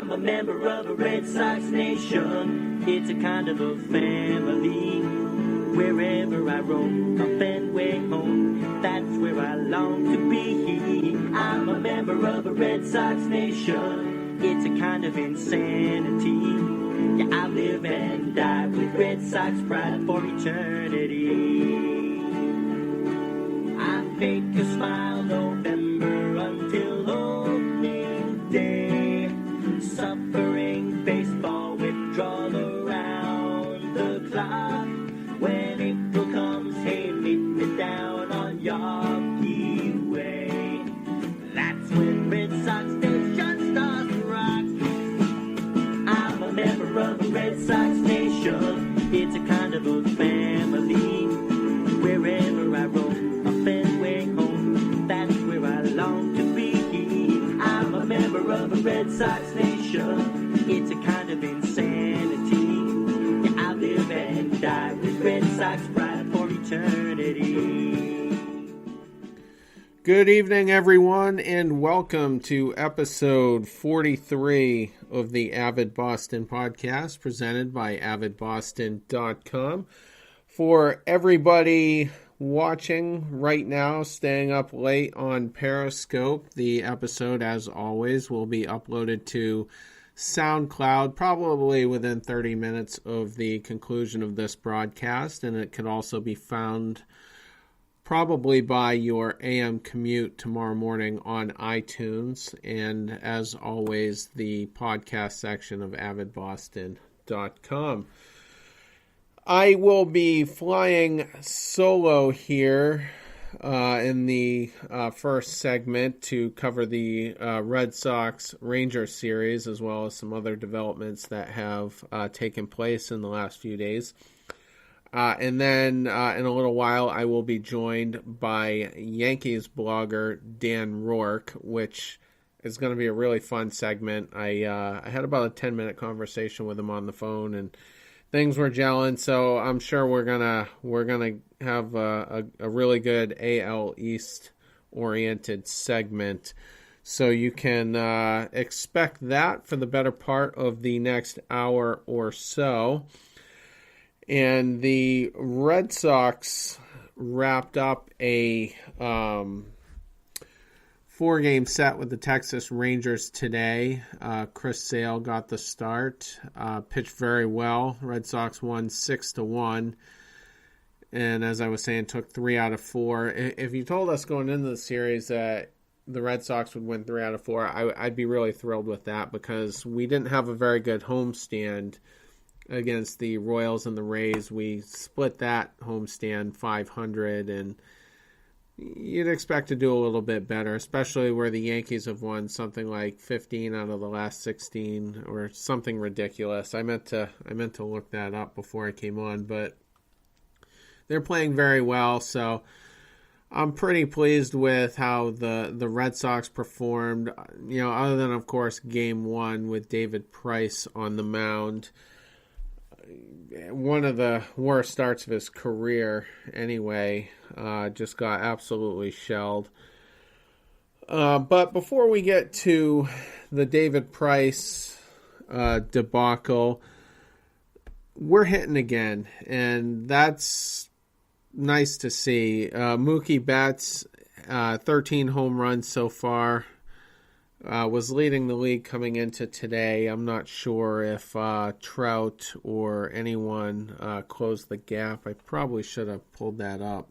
I'm a member of a Red Sox nation. It's a kind of a family. Wherever I roam, a Fenway home, that's where I long to be. I'm a member of a Red Sox nation. It's a kind of insanity. Yeah, I live and die with Red Sox pride for eternity. I fake a smile November until opening day. Suffering baseball withdrawal around the clock. When April comes, hey, meet me down on Yawkey Way. That's when Red Sox Nation starts to rock. I'm a member of a Red Sox nation. It's a kind of a family. Wherever I roam, a Fenway home, that's where I long to be. I'm a member of a Red Sox nation. It's a kind of insanity. Yeah, I live and die with Red Sox pride for eternity. Good evening, everyone, and welcome to episode 43 of the Avid Boston Podcast, presented by AVIDBOSTON.com. For everybody watching right now, staying up late on Periscope, the episode, as always, will be uploaded to SoundCloud probably within 30 minutes of the conclusion of this broadcast, and it can also be found probably by your AM commute tomorrow morning on iTunes, and as always, the podcast section of AvidBoston.com. I will be flying solo here in the first segment to cover the Red Sox Rangers series, as well as some other developments that have taken place in the last few days. And then in a little while, I will be joined by Yankees blogger Dan Rourke, which is going to be a really fun segment. I had about a 10-minute conversation with him on the phone, and things were gelling, so I'm sure we're gonna have a really good AL East oriented segment. So you can expect that for the better part of the next hour or so. And the Red Sox wrapped up a 4-game set with the Texas Rangers today. Chris Sale got the start, pitched very well. Red Sox won 6-1. And as I was saying, took 3 out of 4. If you told us going into the series that the Red Sox would win 3 out of 4, I'd be really thrilled with that, because we didn't have a very good homestand against the Royals and the Rays. We split that homestand 500, and you'd expect to do a little bit better, especially where the Yankees have won something like 15 out of the last 16 or something ridiculous. I meant to look that up before I came on, but they're playing very well, so I'm pretty pleased with how the Red Sox performed, other than, of course, Game 1 with David Price on the mound. One of the worst starts of his career anyway. Just got absolutely shelled. But before we get to the David Price debacle, we're hitting again, and that's nice to see. Mookie Betts, 13 home runs so far. Was leading the league coming into today. I'm not sure if Trout or anyone closed the gap. I probably should have pulled that up.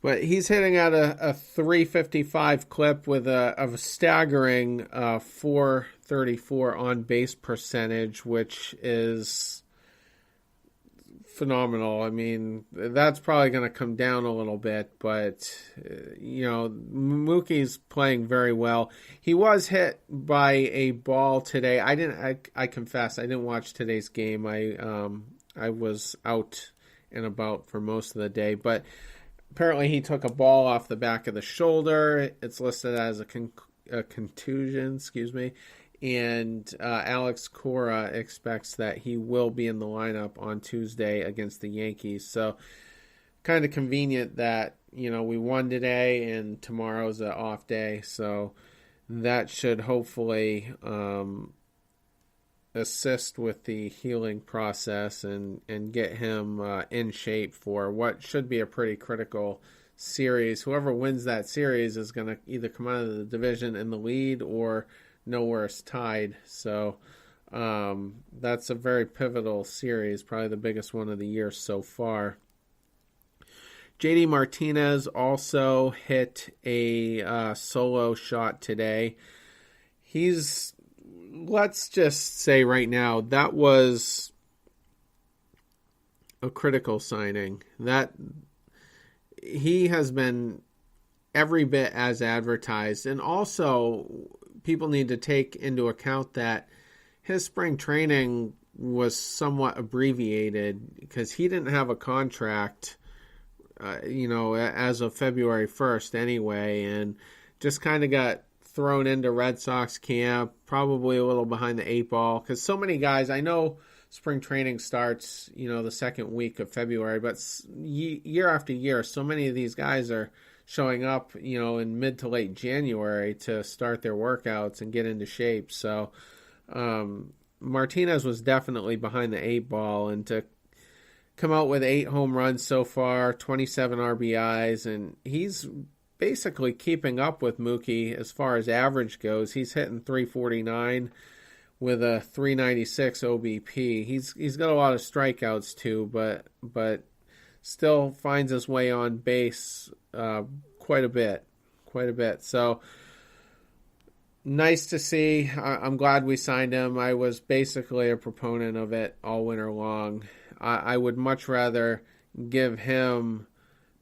But he's hitting at a 355 clip with a staggering 434 on-base percentage, which is phenomenal. I mean, that's probably going to come down a little bit, but Mookie's playing very well. He was hit by a ball today. I confess I didn't watch today's game. I was out and about for most of the day, but apparently he took a ball off the back of the shoulder. It's listed as a contusion, and Alex Cora expects that he will be in the lineup on Tuesday against the Yankees. So kind of convenient that, we won today and tomorrow's an off day. So that should hopefully assist with the healing process and get him in shape for what should be a pretty critical series. Whoever wins that series is going to either come out of the division in the lead or no worse tied. So that's a very pivotal series, probably the biggest one of the year so far. JD Martinez also hit a solo shot today. Let's just say right now, that was a critical signing. That he has been every bit as advertised. And also, people need to take into account that his spring training was somewhat abbreviated because he didn't have a contract, as of February 1st anyway, and just kind of got thrown into Red Sox camp, probably a little behind the eight ball, because so many guys, I know spring training starts, the second week of February, but year after year, so many of these guys are showing up, in mid to late January to start their workouts and get into shape. So Martinez was definitely behind the eight ball, and to come out with 8 home runs so far, 27 RBIs, and he's basically keeping up with Mookie as far as average goes. He's hitting 349 with a 396 OBP. He's got a lot of strikeouts too, but still finds his way on base quite a bit. So nice to see. I'm glad we signed him. I was basically a proponent of it all winter long. I would much rather give him,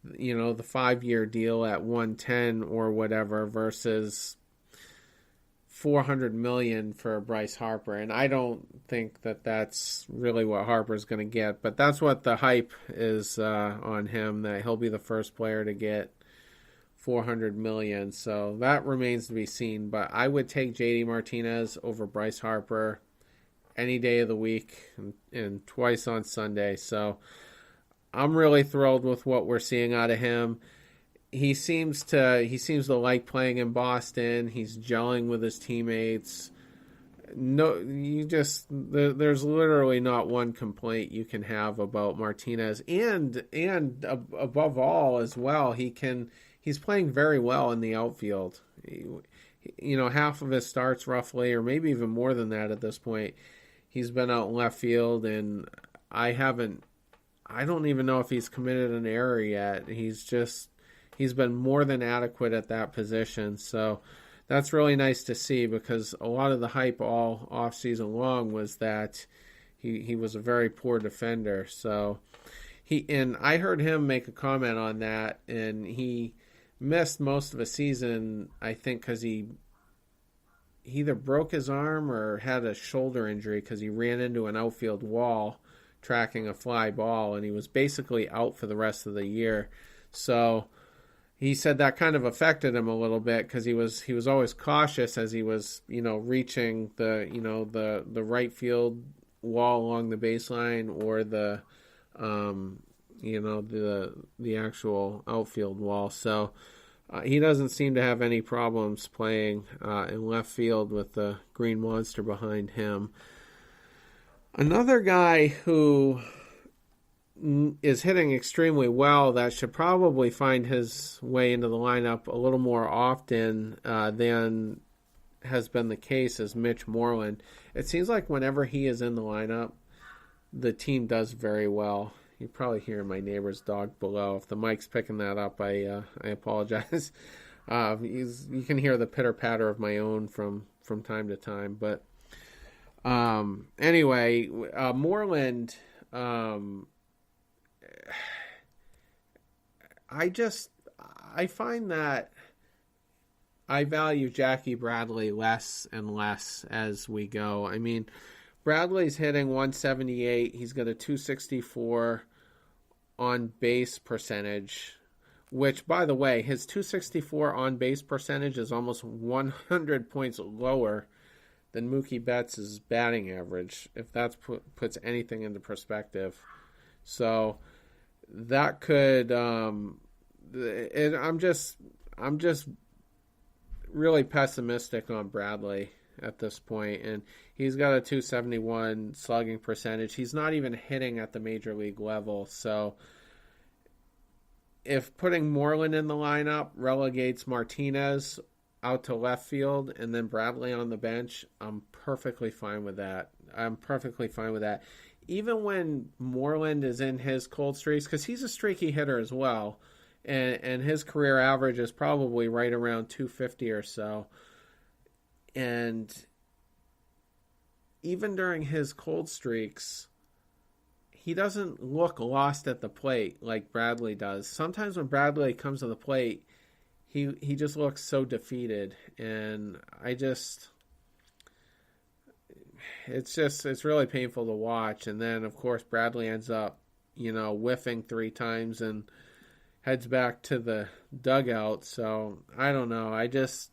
the 5-year deal at 110 or whatever versus $400 million for Bryce Harper. And I don't think that that's really what Harper's going to get, but that's what the hype is on him, that he'll be the first player to get $400 million. So that remains to be seen, but I would take JD Martinez over Bryce Harper any day of the week and twice on Sunday. So I'm really thrilled with what we're seeing out of him. He seems to like playing in Boston. He's gelling with his teammates. There's literally not one complaint you can have about Martinez, and above all as well, he's playing very well in the outfield. Half of his starts roughly, or maybe even more than that at this point, he's been out in left field, and I don't even know if he's committed an error yet. He's been more than adequate at that position. So that's really nice to see, because a lot of the hype all off season long was that he was a very poor defender. So I heard him make a comment on that, and he missed most of the season, I think, because he either broke his arm or had a shoulder injury because he ran into an outfield wall tracking a fly ball, and he was basically out for the rest of the year. So he said that kind of affected him a little bit, because he was always cautious as he was reaching the right field wall along the baseline, or the the actual outfield wall. So he doesn't seem to have any problems playing in left field with the green monster behind him. Another guy who is hitting extremely well, that should probably find his way into the lineup a little more often than has been the case, is Mitch Moreland. It seems like whenever he is in the lineup, the team does very well. You probably hear my neighbor's dog below. If the mic's picking that up, I apologize. You can hear the pitter-patter of my own from time to time. But anyway, Moreland, I find that I value Jackie Bradley less and less as we go. I mean, Bradley's hitting 178. He's got a 264 on base percentage, which, by the way, his 264 on base percentage is almost 100 points lower than Mookie Betts' batting average, if that puts anything into perspective. So that could I'm just really pessimistic on Bradley at this point, and he's got a 271 slugging percentage. He's not even hitting at the major league level, so if putting Moreland in the lineup relegates Martinez out to left field and then Bradley on the bench, I'm perfectly fine with that. Even when Moreland is in his cold streaks, because he's a streaky hitter as well, and his career average is probably right around 250 or so. And even during his cold streaks, he doesn't look lost at the plate like Bradley does. Sometimes when Bradley comes to the plate, he just looks so defeated, and it's really painful to watch. And then of course Bradley ends up, whiffing 3 times and heads back to the dugout. So I don't know. I just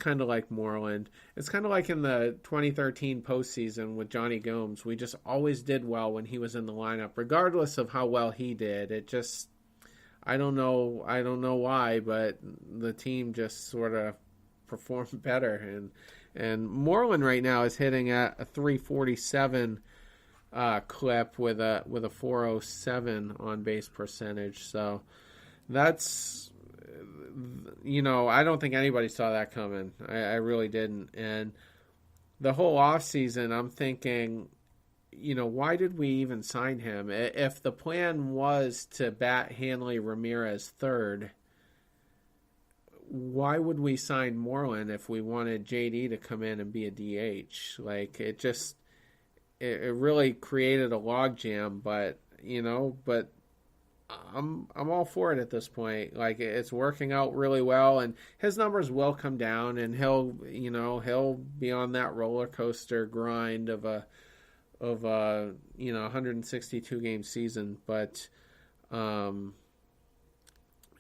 kind of like Moreland. It's kind of like in the 2013 postseason with Johnny Gomes. We just always did well when he was in the lineup, regardless of how well he did. I don't know why, but the team just sort of performed better. And Moreland right now is hitting at a 347 clip with a 407 on base percentage. So that's, I don't think anybody saw that coming. I really didn't. And the whole offseason, I'm thinking, why did we even sign him? If the plan was to bat Hanley Ramirez third, why would we sign Moreland if we wanted JD to come in and be a DH? Like, it really created a logjam, but I'm all for it at this point. Like, it's working out really well, and his numbers will come down, and he'll be on that roller coaster grind of a 162 game season. But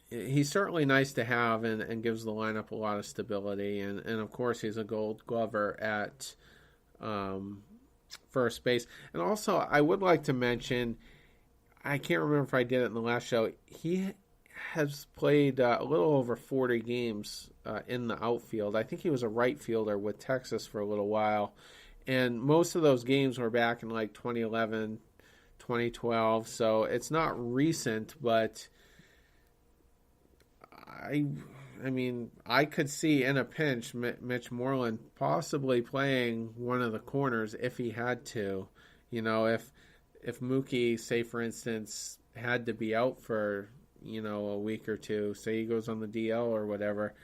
he's certainly nice to have, and gives the lineup a lot of stability, and of course he's a Gold Glover at first base. And also I would like to mention, I can't remember if I did it in the last show, he has played a little over 40 games in the outfield. I think he was a right fielder with Texas for a little while, and most of those games were back in like 2011, 2012, so it's not recent, but I mean, I could see in a pinch Mitch Moreland possibly playing one of the corners if he had to. If Mookie, say for instance, had to be out for, a week or two, say he goes on the DL or whatever,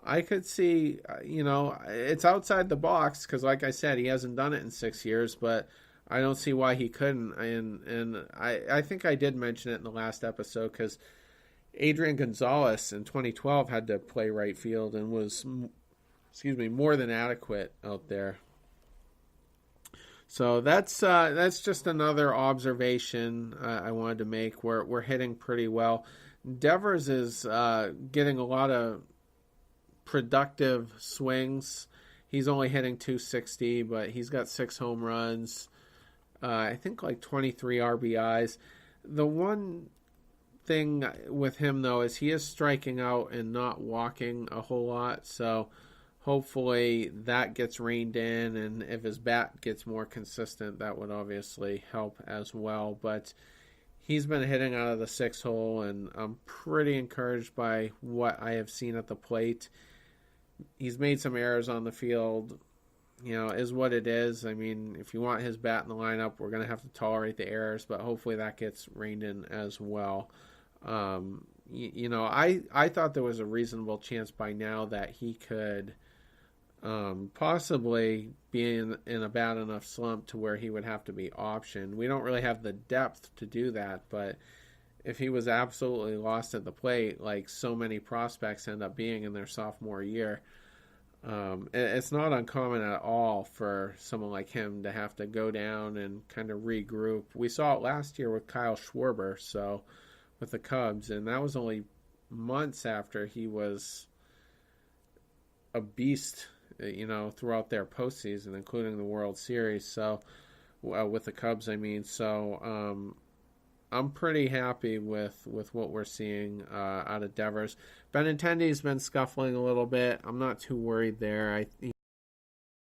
I could see, it's outside the box because, like I said, he hasn't done it in 6 years, but I don't see why he couldn't. And I think I did mention it in the last episode because Adrian Gonzalez in 2012 had to play right field and was, more than adequate out there. So that's just another observation I wanted to make. We're hitting pretty well. Devers is getting a lot of productive swings. He's only hitting 260, but he's got 6 home runs. I think like 23 RBIs. The one thing with him, though, is he is striking out and not walking a whole lot. So hopefully that gets reined in, and if his bat gets more consistent, that would obviously help as well. But he's been hitting out of the 6 hole, and I'm pretty encouraged by what I have seen at the plate. He's made some errors on the field, is what it is. I mean, if you want his bat in the lineup, we're going to have to tolerate the errors, but hopefully that gets reined in as well. I thought there was a reasonable chance by now that he could possibly be in a bad enough slump to where he would have to be optioned. We don't really have the depth to do that, but if he was absolutely lost at the plate, like so many prospects end up being in their sophomore year, it's not uncommon at all for someone like him to have to go down and kind of regroup. We saw it last year with Kyle Schwarber, so with the Cubs, and that was only months after he was a beast, throughout their postseason, including the World Series. So with the Cubs, I mean. So I'm pretty happy with what we're seeing out of Devers. Benintendi's been scuffling a little bit. I'm not too worried there.